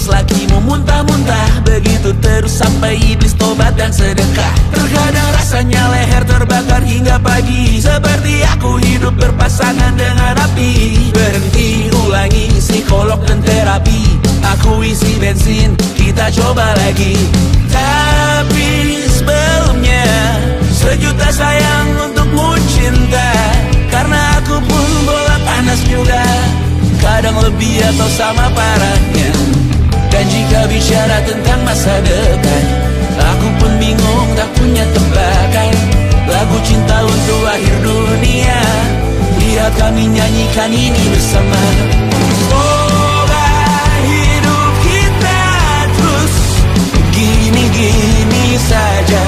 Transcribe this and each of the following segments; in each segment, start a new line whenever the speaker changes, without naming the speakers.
Terus lakimu muntah-muntah, begitu terus sampai iblis tobat dan sedekah. Terkadang rasanya leher terbakar hingga pagi, seperti aku hidup berpasangan dengan api. Berhenti, ulangi psikolog dan terapi. Aku isi bensin, kita coba lagi. Tapi sebelumnya, sejuta sayang untukmu cinta. Karena aku pun bola panas juga, kadang lebih atau sama parahnya. Dan jika bicara tentang masa depan, aku pun bingung tak punya tebakan. Lagu cinta untuk akhir dunia, lihat kami nyanyikan ini bersama. Semoga hidup kita terus gini-gini saja,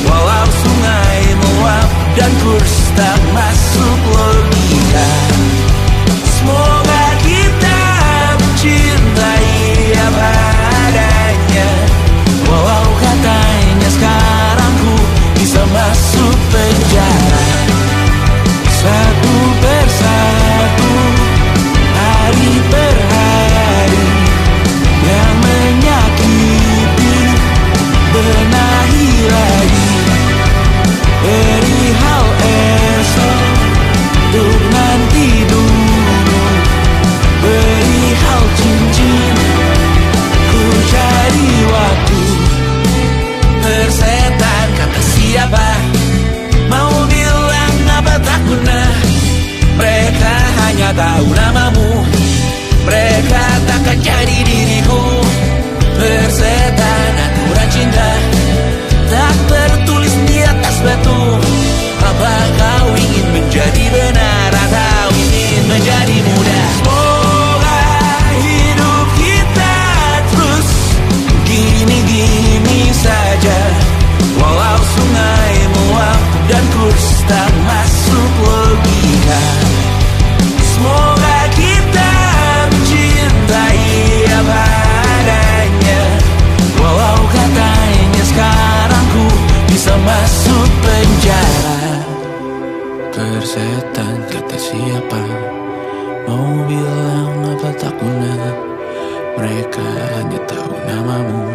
walau sungai meluap dan kurs tak masuk logika. Semoga kita mencintai apa adanya, walau katanya sekarang ku bisa masuk penjara. Satu persatu, hari per hari, yang menyakiti benahi lagi. Perihal esok, untuk nanti dulu. Perihal cincin, ku cari waktu. Persetan kata siapa, mau bilang apa tak guna. Mereka hanya tahu namamu, mereka takkan jadi diriku. Persetan aturan cinta, tak tertulis di atas batu. Apa kau ingin menjadi benar atau ingin menjadi muda? Semoga hidup kita terus gini-gini saja, walau sungai meluap dan kurs tak masuk logika. Semoga kita mencintai apa adanya, walau katanya sekarang ku bisa masuk penjara. Persetan kata siapa, mau bilang apa tak guna. Mereka hanya tahu namamu,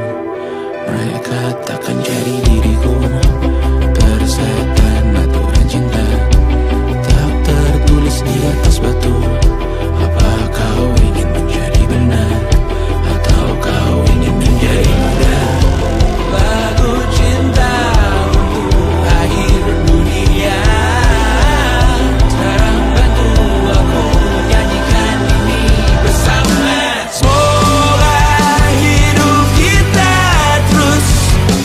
mereka takkan jadi diriku. Persetan aturan cinta, tak tertulis di atas batu. Apa kau ingin menjadi benar atau kau ingin menjadi muda? Lagu cinta untuk akhir dunia, sekarang bantu aku nyanyikan ini bersama. Semoga hidup kita terus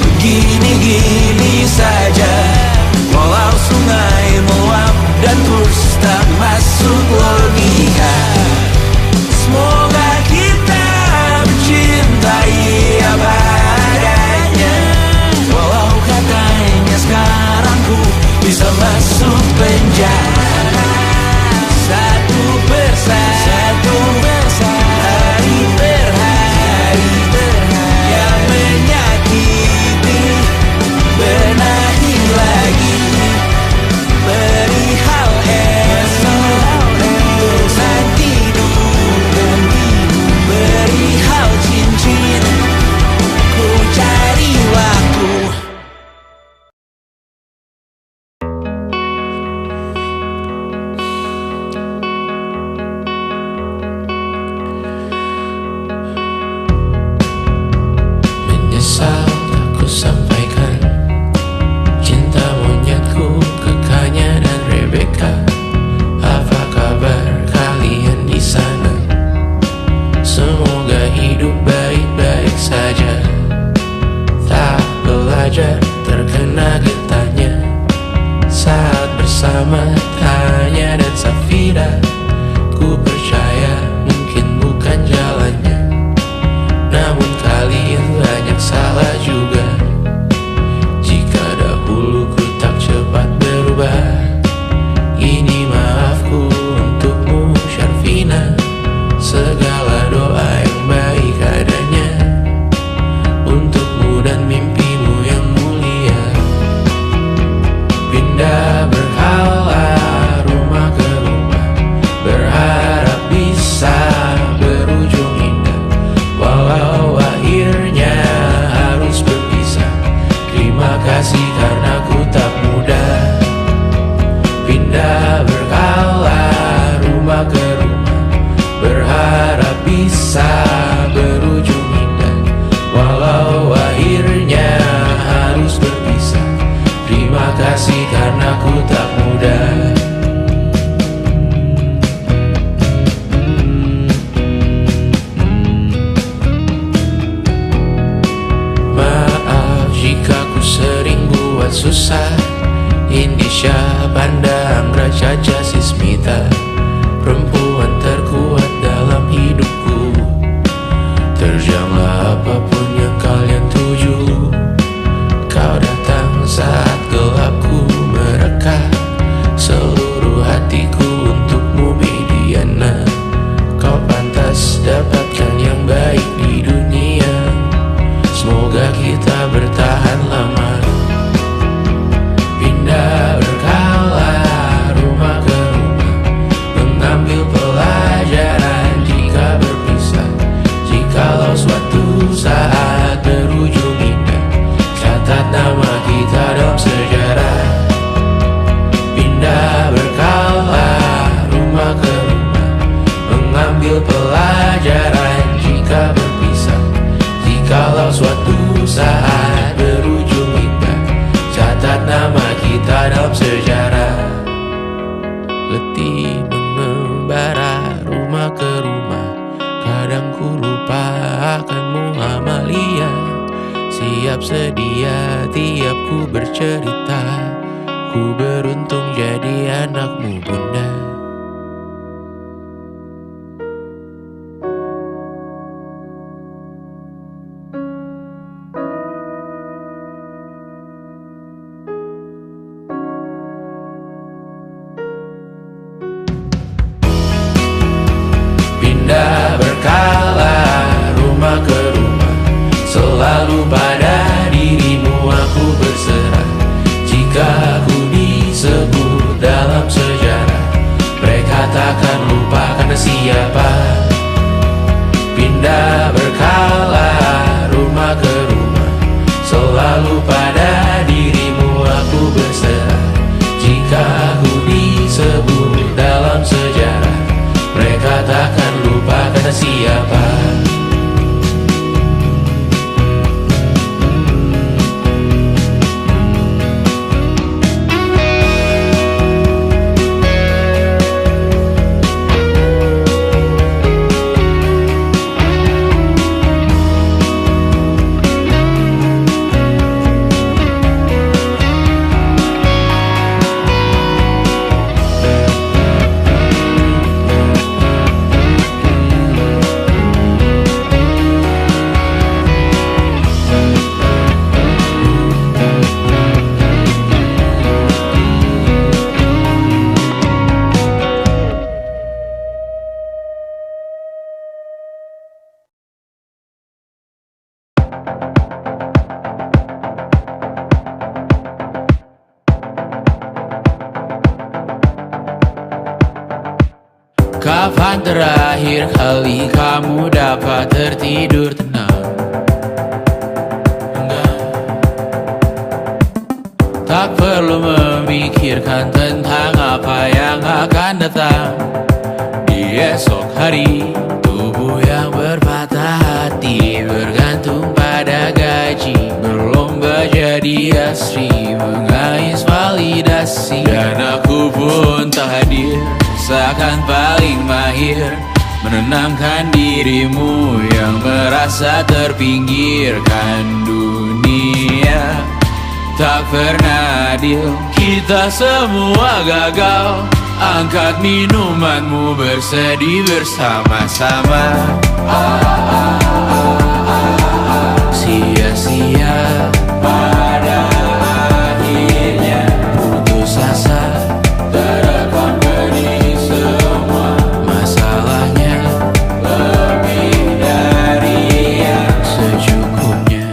begini-gini saja, walau sungai meluap dan kurs tak masuk logika. Semoga kita mencintai apa adanya, walau katanya sekarang ku bisa masuk penjara. Satu persatu, hari per hari, yang menyakiti benahi lagi. Perihal esok, untuk nanti dulu. Perihal cincin, ku cari waktu. Menyesal aku sampaikan cinta monyetku ke Kanya dan Rebecca. Apa kabar kalian di sana? Semoga hidup baik-baik saja. Tak belajar terkena getahnya saat bersama Tanya dan Safira. Ku percaya mungkin bukan jalannya, namun kalian banyak salah juga. Jika dahulu ku tak cepat berubah, ini maafku untukmu Syarfina. Segala doa yang baik adanya untukmu dan mimpimu yang mulia. Pindah berhala rumah ke rumah, berharap bisa berujung indah, walau letih mengembara rumah ke rumah. Kadang ku lupa akanmu Amalia. Siap sedia tiap ku bercerita. Ku beruntung jadi anakmu bunda. Pindah berkala rumah ke rumah, selalu pada dirimu aku berserah. Jika aku disebut dalam sejarah, mereka takkan lupa karena siapa. Pindah berkala rumah ke rumah, selalu pada dirimu aku berserah. Jika aku disebut dalam sejarah, mereka takkan lupa kata siapa. Kapan terakhir kali kamu dapat tertidur tenang? Enggak. Tak perlu memikirkan tentang apa yang akan datang di esok hari. Tubuh yang berpatah hati bergantung pada gaji, berlomba jadi asri, mengais validasi. Dan aku pun tak hadir, seakan paling mahir menenangkan dirimu yang merasa terpinggirkan dunia. Tak pernah adil, kita semua gagal. Angkat minumanmu, bersedih bersama-sama. Sia-sia pada akhirnya putus asa, terekam benih semua. Masalahnya lebih dari yang secukupnya.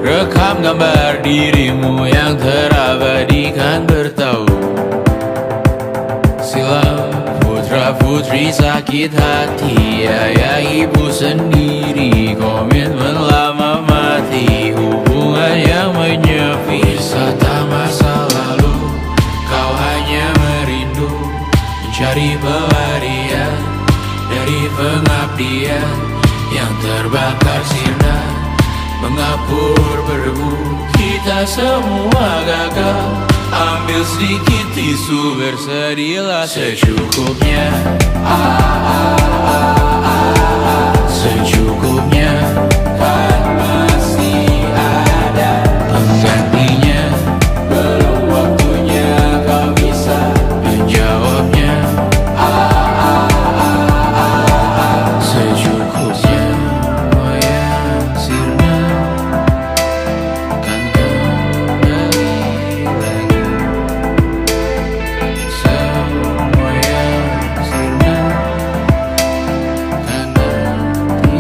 Rekam gambar dirimu yang terabadikan bertahun silam. Putra-putri sakit hati, ayah ibu sendiri, komitmen lama mati, hubungan yang menyepi. Wisata masa lalu, kau hanya merindu, mencari pelarian dari pengabdian yang terbakar sirna, mengapur berdebu. Kita semua gagal, ambil sedikit tisu, bersedihlah secukupnya. Secukupnya, kan masih ada penggantinya. Belum waktunya kau bisa menjawabnya. Secukupnya, wayang sirna kan kembali lagi. Semua yang sirna kan nanti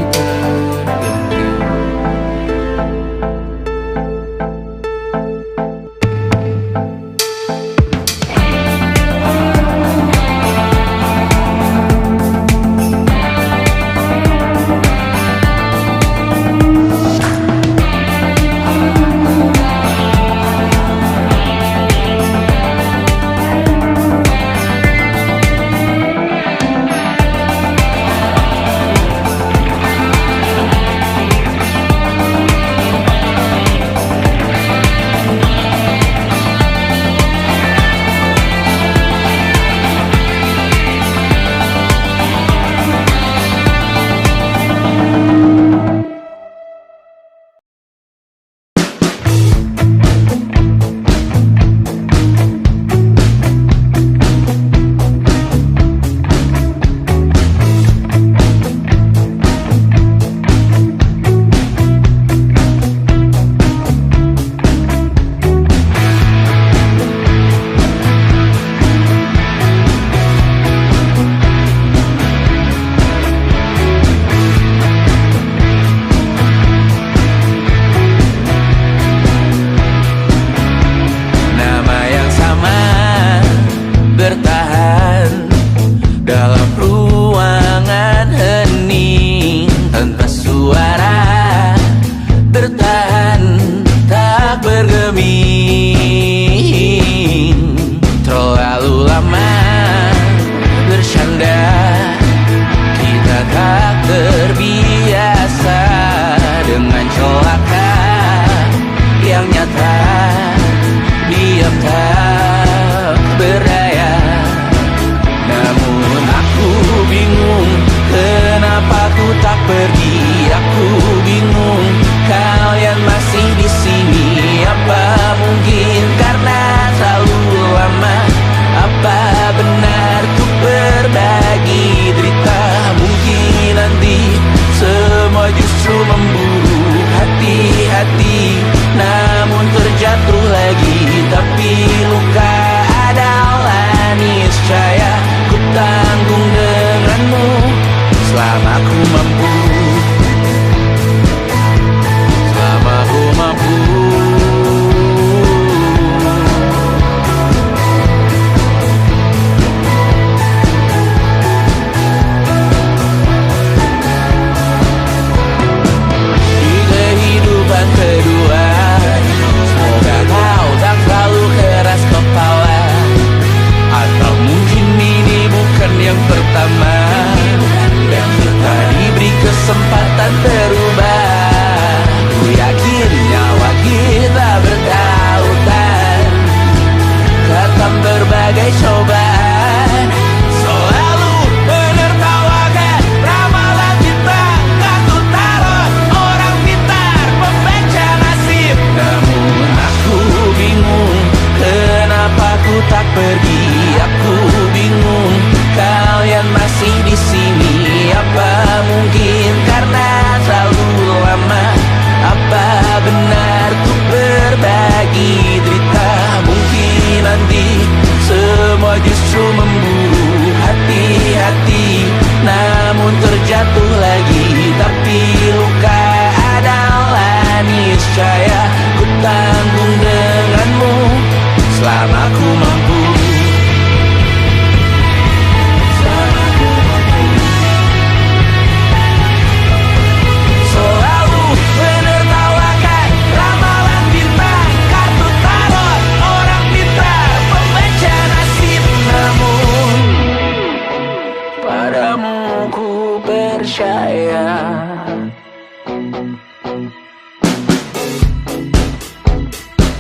suara, bertahan tak bergeming. Terlalu lama bersandar, kita tak terbiasa dengan celaka yang nyata. Diam tak berdaya, namun aku bingung kenapa ku tak pergi. Aku bingung kalian masih di sini. Apa mungkin karena terlalu lama? Apa benar ku berbagi derita? Mungkin nanti semua justru memburu hati-hati, namun terjatuh lagi. Tapi luka adalah niscaya ku tanggung denganmu selama ku mampu. Selama ku mampu. Di kehidupan kedua, semoga kau tak selalu keras kepala. Atau mungkin ini bukan yang pertama, dan kita diberi kesempatan berubah. Ku yakin nyawa kita bertautan, datang berbagai cobaan. Selalu menertawakan ramalan kita, kartu tarot orang pintar pembaca nasib. Namun aku bingung kenapa ku tak pergi. Aku bingung kalian masih di sini. Apa mungkin karena terlalu lama? Apa benar ku berbagi derita? Mungkin nanti semua justru memburu hati-hati, namun terjatuh lagi. Tapi luka adalah niscaya ku tanggung denganmu selama ku mampu. Selalu menertawakan ramalan bintang, kartu tarot orang pintar pembaca nasib. Namun padamu ku percaya,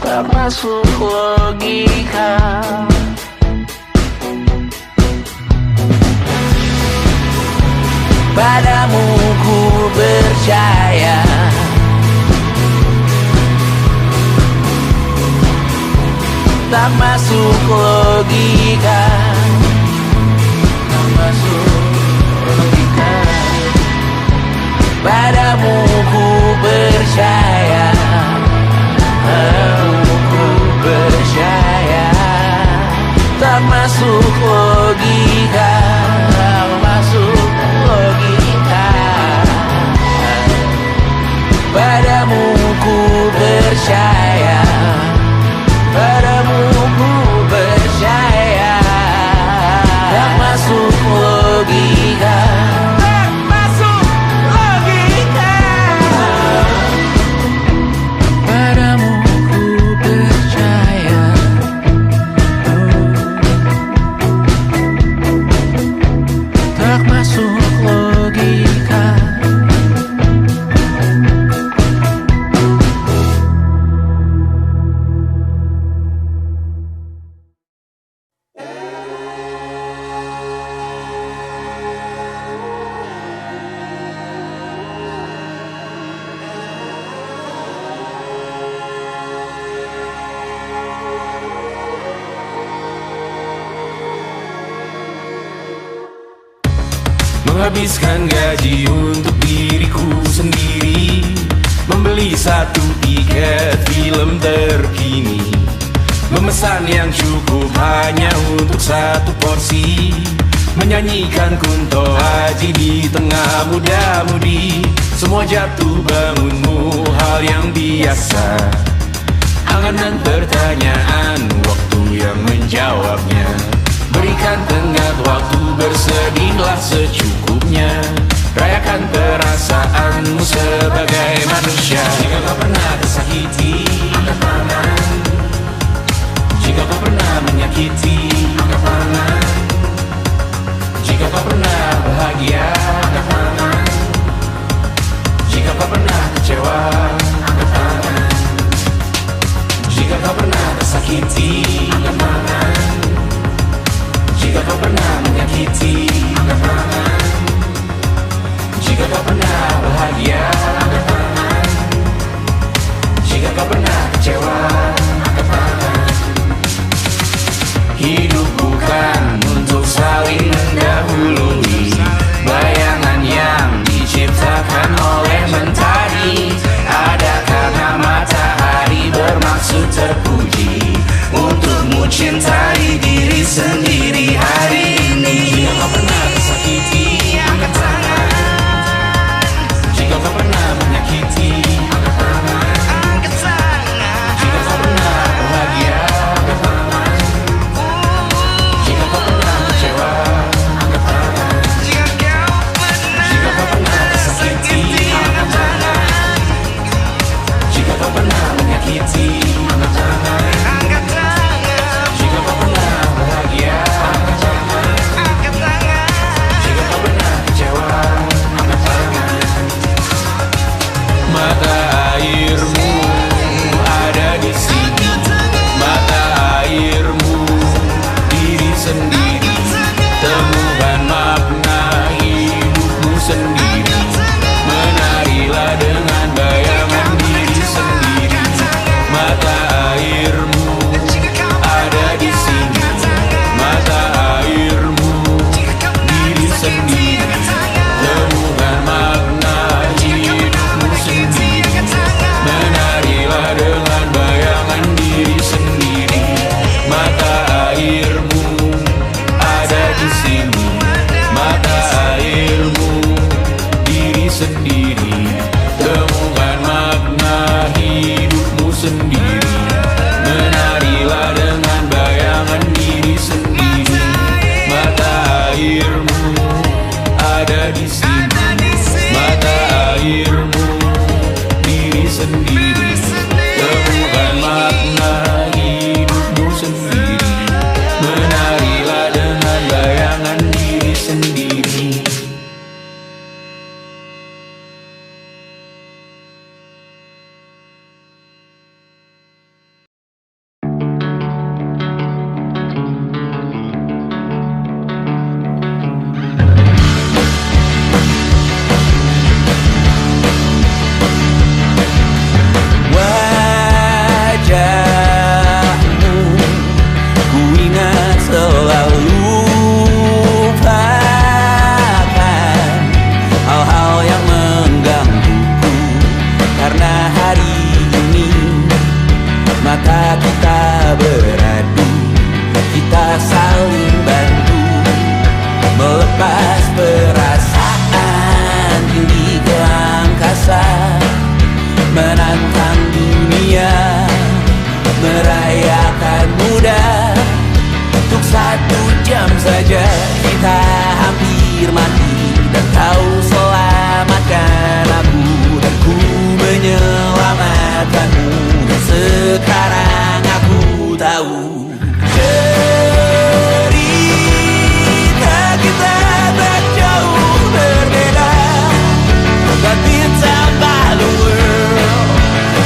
tak masuk logika. Padamu ku percaya, tak masuk logika. Tak masuk logika. Padamu ku percaya, padamu ku percaya, tak masuk logika. Tak masuk logika. Padamu ku percaya, padamu ku percaya, tak masuk logika. Tak masuk logika. Padamu ku percaya, tak masuk logika. Menghabiskan gaji untuk diriku sendiri, membeli satu tiket film terkini, memesan yang cukup hanya untuk satu porsi, menyanyikan kunto haji di tengah muda-mudi. Semua jatuh bangunmu hal yang biasa, angan-angan pertanyaan, waktu yang menjawabnya. Berikan tenggat waktu, bersedihlah secukupnya. Rayakan perasaanmu tersakiti, angkat tangan. Jika kau pernah menyakiti, angkat tangan. Jika kau pernah bahagia, angkat tangan. Jika kau pernah kecewa, angkat tangan. Hidup bukan untuk saling mendahului, bayangan yang diciptakan oleh mentari. Ada karena matahari bermaksud terpuji, untukmu cintai diri sendiri hari ini. Jika kau pernah tersakiti, angkat tangan. Jika kau pernah menyakiti, angkat tangan. Jika kau pernah bahagia, angkat tangan. Jika kau pernah kecewa, angkat tangan. Jika kau pernah tersakiti, angkat tangan. Jika kau pernah menyakiti, angkat tangan. Jika kau pernah bahagia, angkat tangan. Jika kau pernah kecewa, angkat tangan. Mata airmu ada di sini, mata airmu diri sendiri. Temukan makna hidupmu sendiri. Menarilah dengan bayangan diri sendiri. Mata airmu ada di sini, mata airmu diri sendiri. Temukan makna hidupmu sendiri. Menarilah dengan bayangan diri sendiri. Mata airmu ada di sini, mata airmu diri sendiri. Temukan makna hidupmu sendiri. Menarilah dengan bayangan diri sendiri. Mata airmu ada di sini, mata airmu diri sendiri. Temukan makna hidupmu sendiri. Menarilah dengan bayangan diri sendiri. Wajahmu ku ingat selalu, lupakan hal-hal yang menggangguku. Karena hari ini mata kita beradu, kita saling bantu melepas perasaan tinggi ke angkasa, menantang dunia, merayakan muda. Untuk 1 jam saja kita hampir mati, dan kau selamatkan aku, dan ku menyelamatkanmu. Dan sekarang aku tahu cerita kita tak jauh berbeda, but it's a balloon world.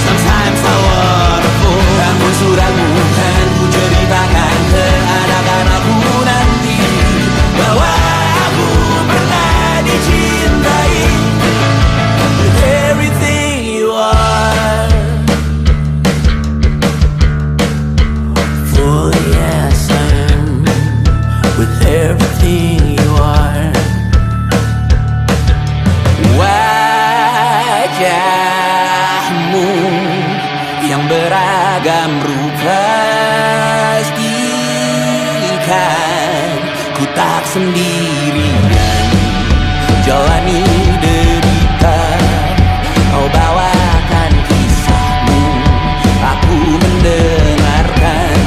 Sometimes I wanna fall. Namun sudahmu kan ku ceritakan ke anak-anakku nanti, bahwa aku pernah dicintai with everything you are. For yes, I'm with everything you are. Wajahmu yang beragam rupa, pastikan ku tak sendirian jalani derita. Kau bawakan kisahmu, aku mendengarkan.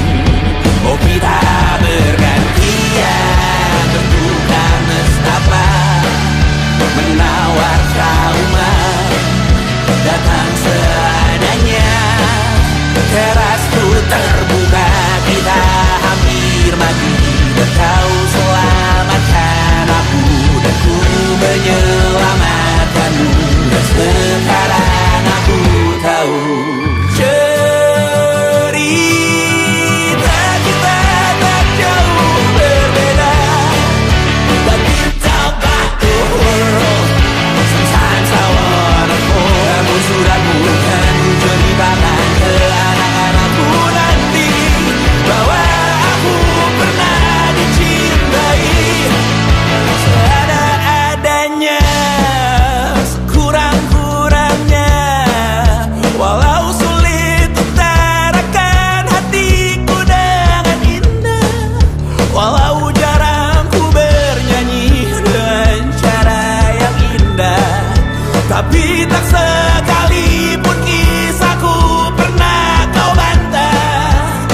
Oh, kita bergantian bertukar nestapa, menawar trauma, datang seadanya. Terasku terbuka, kita hampir mati, dan kau selamatkan aku. sekalipun kisahku pernah kau bantah.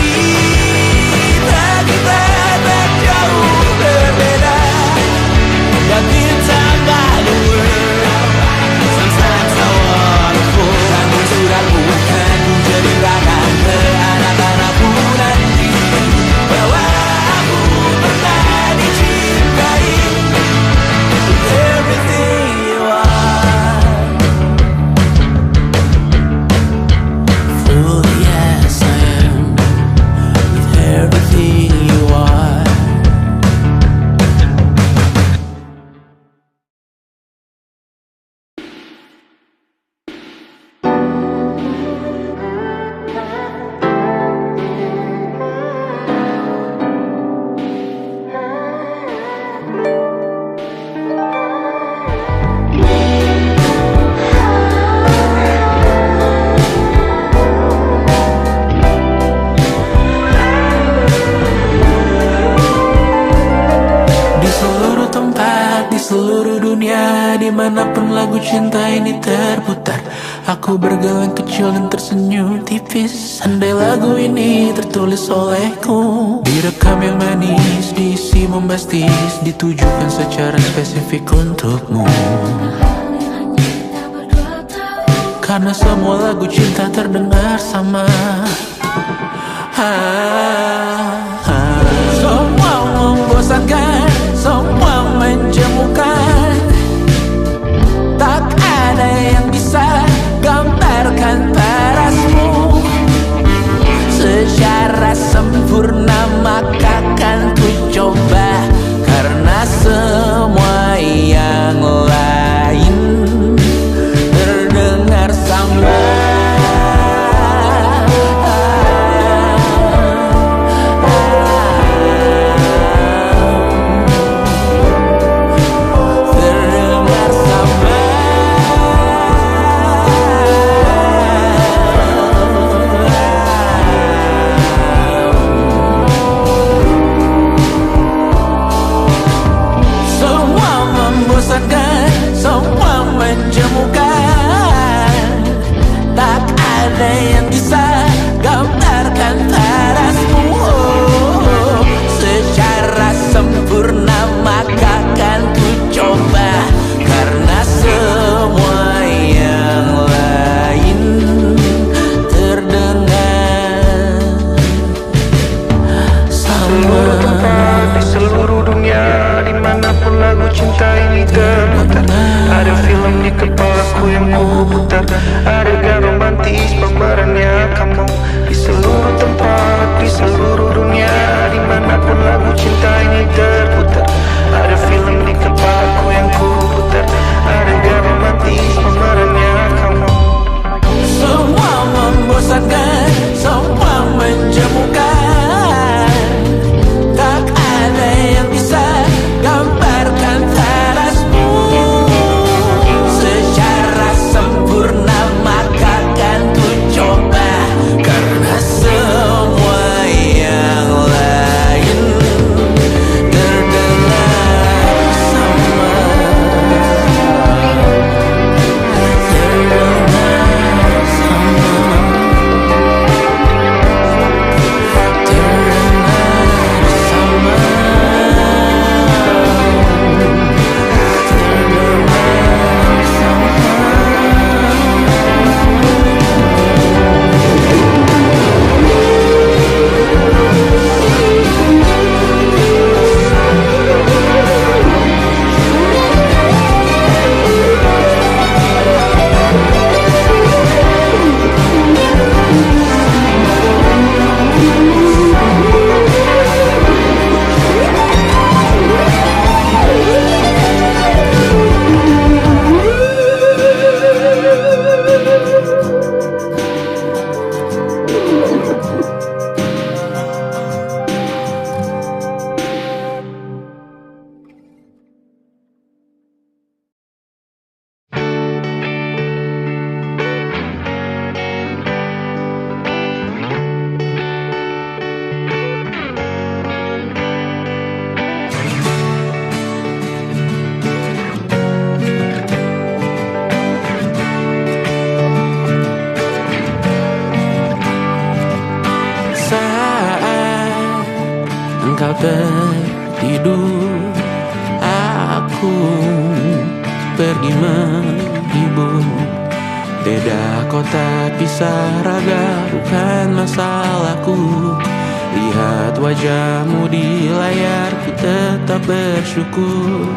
Cerita kita tak jauh berbeda, dan kita malu. Sometimes I wanna fall. Namun sudah bukan jadi barang ke anak-anakku nanti, bahwa aku pernah dicintai. Everything you are, fully as I am, with everything you are. Di seluruh tempat, di seluruh dunia, dimanapun lagu cinta ini terputar, aku bergeleng kecil dan tersenyum tipis. Andai lagu ini tertulis olehku, direkam yang manis, diisi bombastis, ditujukan secara spesifik untukmu. Karena semua lagu cinta terdengar sama. Semua membosankan, semua menjemukan, tak ada yang bisa gambarkan parasmu secara sempurna. Maka kan ku coba, karena semua yang lain terdengar sama. Terdengar sama. Semua membosankan, semua menjemukan, tak ada yang bisa gambarkan parasmu secara sempurna. Maka kan ku coba, karena semua yang lain terdengar sama.
Di seluruh dunia, dimanapun lagu cinta ini terputar, ada film di kepalaku
engkau tertidur, aku pergi menghibur. Beda kota pisah raga bukan masalahku. Lihat wajahmu di layar, ku tetap bersyukur.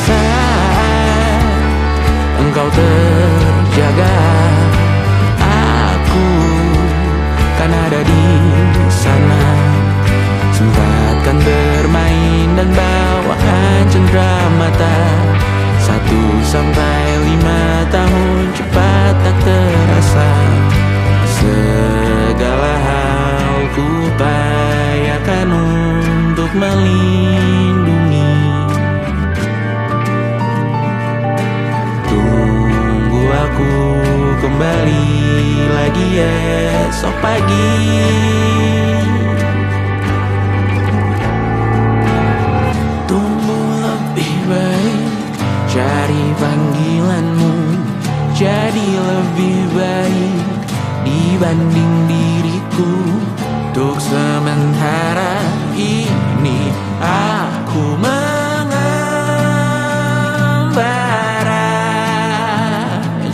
Saat engkau terjaga, aku kan ada di sana. Sempatkan bermain dan bawakan cenderamata. 1-5 tahun cepat tak terasa. Segala hal ku upayakan untuk melindungi. Tunggu aku kembali lagi esok pagi. Tumbuh lebih baik, cari panggilanmu, jadi lebih baik dibanding diriku. Untuk sementara ini aku mengembara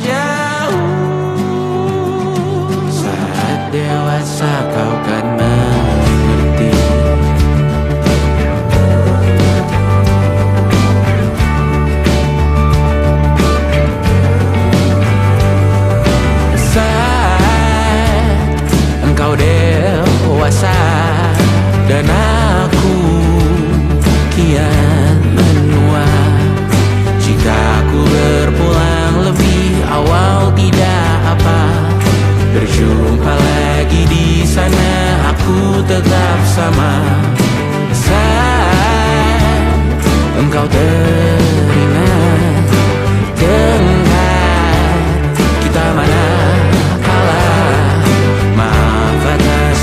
jauh. Saat dewasa kau kan mengerti. Engkau dewasa dan aku kian menua. Jika aku berpulang lebih awal tidak apa. Berjumpa lagi di sana, aku tetap sama. Saat engkau teringat tengah kita mana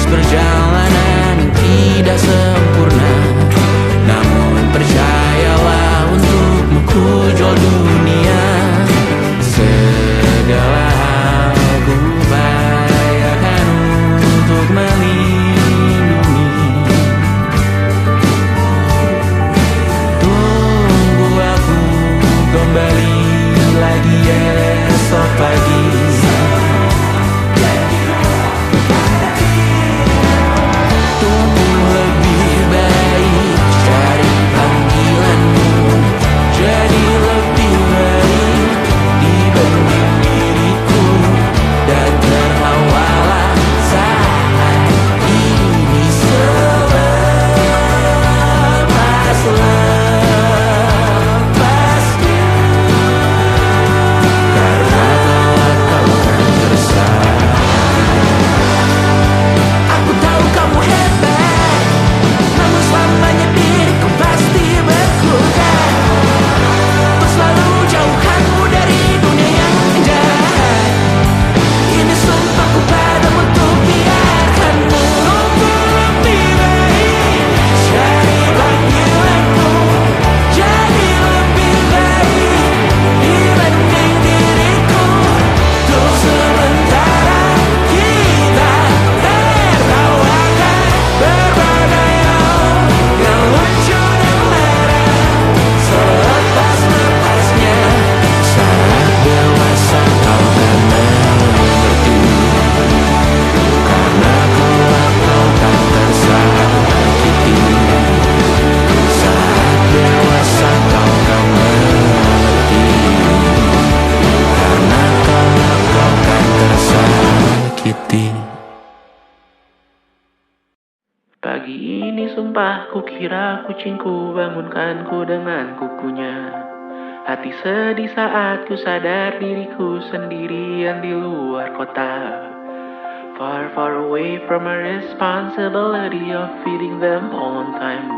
perjalanan tidak sempurna, namun percayalah untukmu ku jual dunia. Segala hal ku upayakan untuk melindungi. Tunggu aku kembali lagi esok pagi. Pagi ini sumpah kukira kucingku bangunkanku dengan kukunya. Hati sedih saat ku sadar diriku sendirian di luar kota. Far, far away from a responsibility of feeding them on time.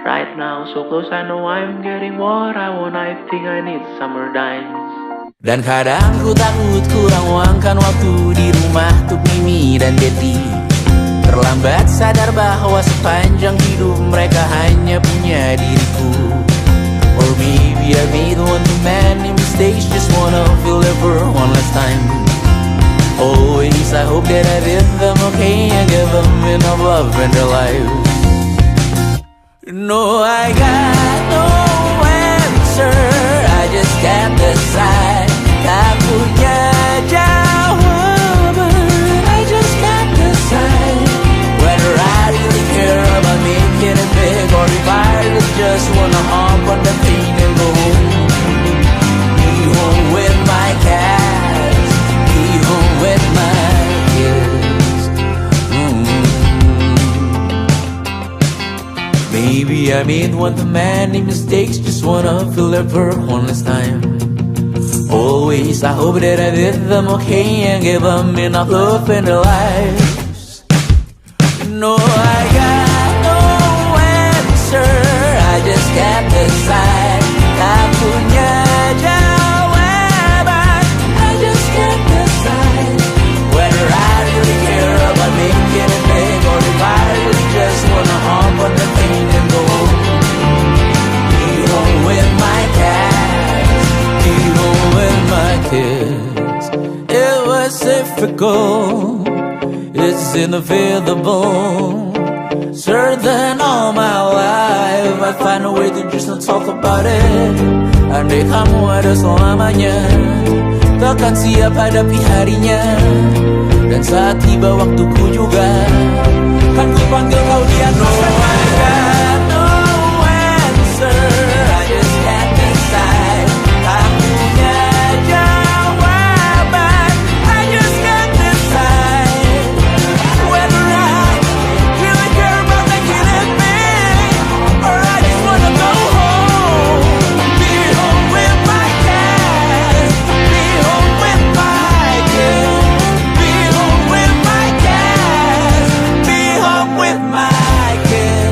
Right now so close, I know I'm getting what I want. I think I need summer dimes. Dan kadang ku takut kurang uangkan waktu di rumah untuk Mimi dan Betty. Terlambat sadar bahwa sepanjang hidup mereka hanya punya diriku. Or maybe I made one too many mistakes, just wanna feel ever one last time. Always I hope that I did them okay and give them enough love in their lives. No, I got no answer, I just can't decide. Tak punya jawaban, I just can't decide whether I really care about making it big, or if I really just wanna hop on the plane and go home. Be home with my cats, be home with my kids. Maybe I made one too many mistakes, just wanna feel their work one last time. Always, I hope that I did them okay and gave them enough love in their lives. No, I got no answer, I just can't decide. Tak punya jawaban, I just can't decide whether I really care about making it big, or if I really just wanna hop on the plane and go home. Be home with my cats, be home with my kids. It was difficult, it's inevitable. Certain all my life I find a way to just not talk about it. Andai kamu ada selamanya, takkan siap hadapi harinya. Dan saat tiba waktuku juga, kan ku panggil kau di atas sana. No answer, I just can't decide. Tak punya jawaban, I just can't decide whether I really care about making it big, or I just wanna go home. Be home with my cats, be home with my kids. Be home with my cats, be home with my kids.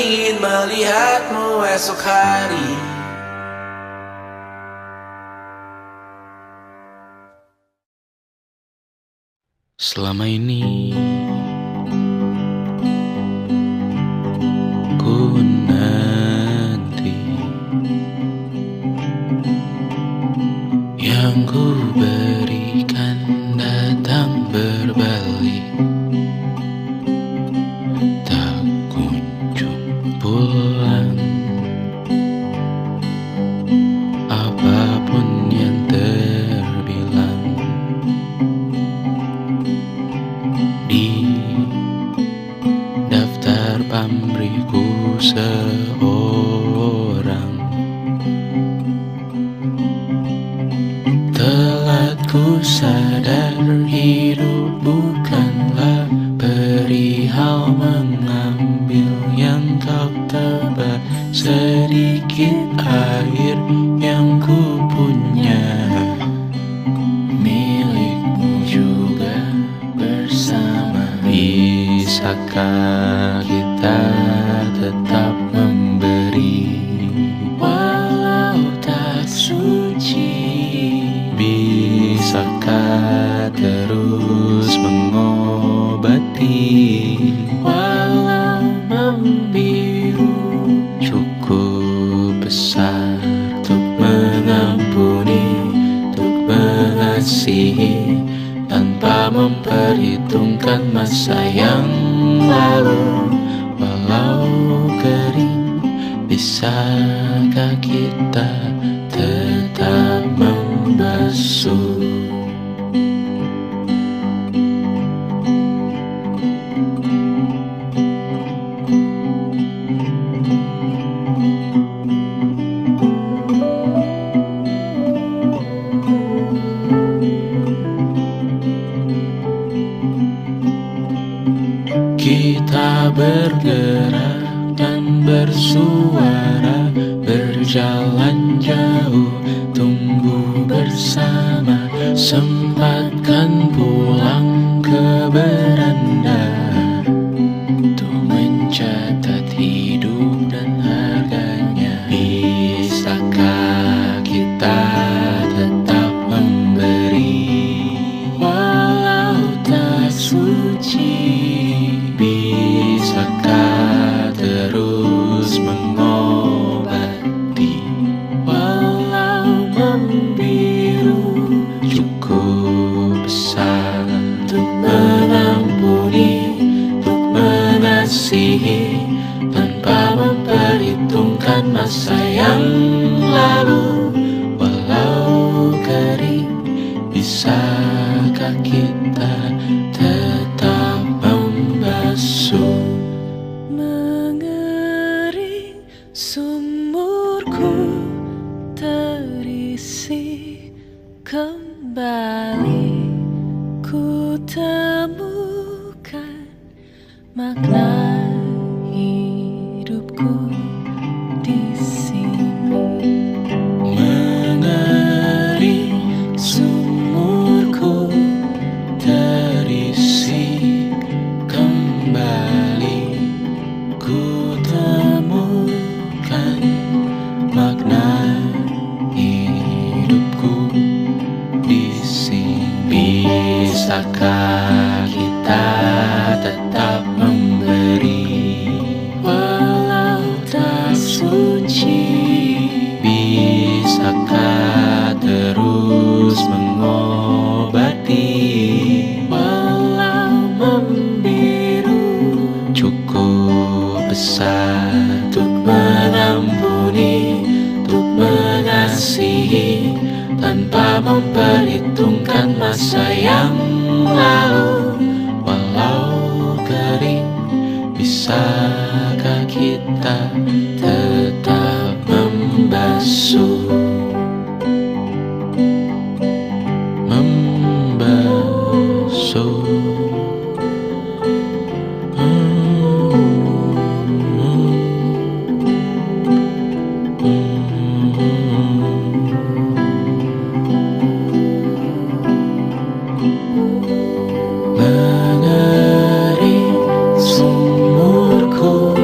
ingin melihatmu esok hari.
Selama ini ku nanti yang ku berikan datang berbalik, tak kunjung pulang. Apapun yang terbilang di daftar pamrihku seorang, telah ku sadar hidup bukanlah perihal mengambil yang kau tebak. Sedikit air yang ku punya milikmu juga bersama. Bisakah kita tetap memberi walau tak suci? Bisakah terus mengobati walau membiru? Cukup besar untuk mengampuni, untuk mengasihi, tanpa memperhitungkan masa yang lalu. Walau kering, bisakah kita tetap membasuh? Kita bergerak dan bersuara, berjalan jauh, tunggu bersama. Sempatkan pulang ke beranda untuk mencatat hidup dan harganya. Bisakah kita tetap memberi walau tak suci? Bisakah terus mengobati walau membiru? Cukup besar untuk mengampuni, untuk mengasihi, tanpa memperhitungkan masa yang lalu. Walau kering, bisakah kita tetap membasuh?
Mengering sumurku terisi kembali, ku temukan makna hidupku di sini.
Mengering sumurku terisi kembali, ku temukan makna hidupku di sini. Bisakah kita tetap memberi walau tak suci? Bisakah terus mengobati walau membiru? Cukup besar untuk mengampuni, untuk mengasihi, tanpa memperhitungkan masa yang lalu. Walau kering, bisakah kita tetap membasuh? Membasuh. Mengering sumurku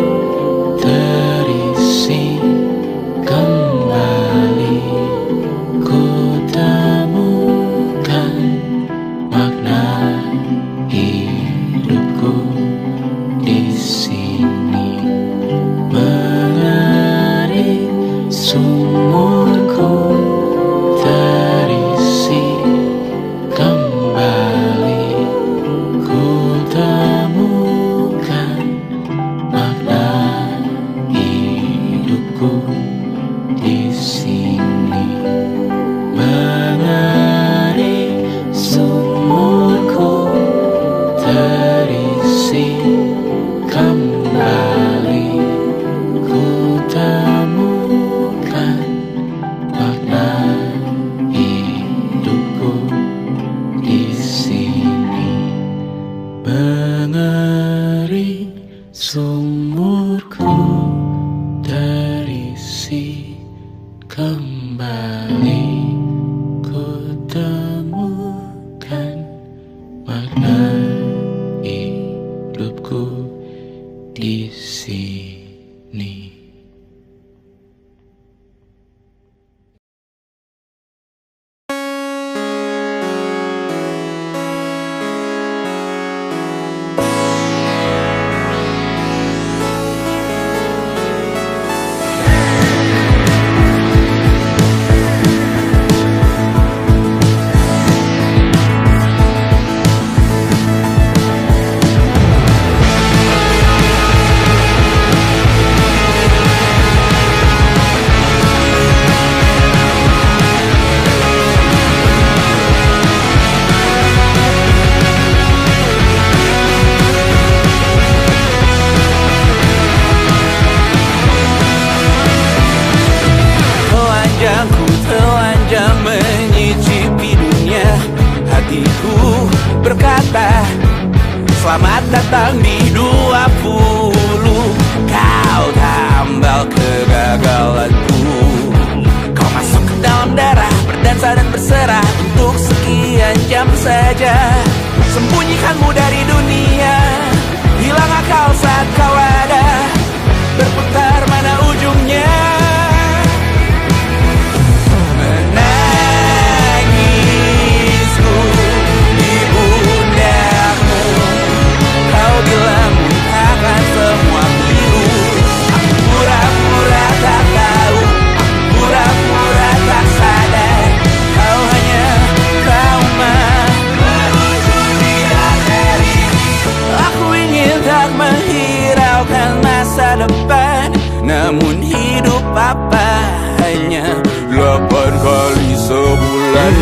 datang di 20. Kau tambal kegagalanku. Kau masuk ke dalam darah, berdansa dan berserah untuk sekian jam saja. Sembunyikanmu dari dunia, hilang akal saat kau ada, berputar mana ujungnya. Menangisku di pundakmu, kau bilang akan semua biru. Aku pura-pura tak tahu, pura-pura tak sadar, kau hanya trauma. Aku ingin tak menghiraukan masa depan, namun hidup apa hanya 8 kali sebulan.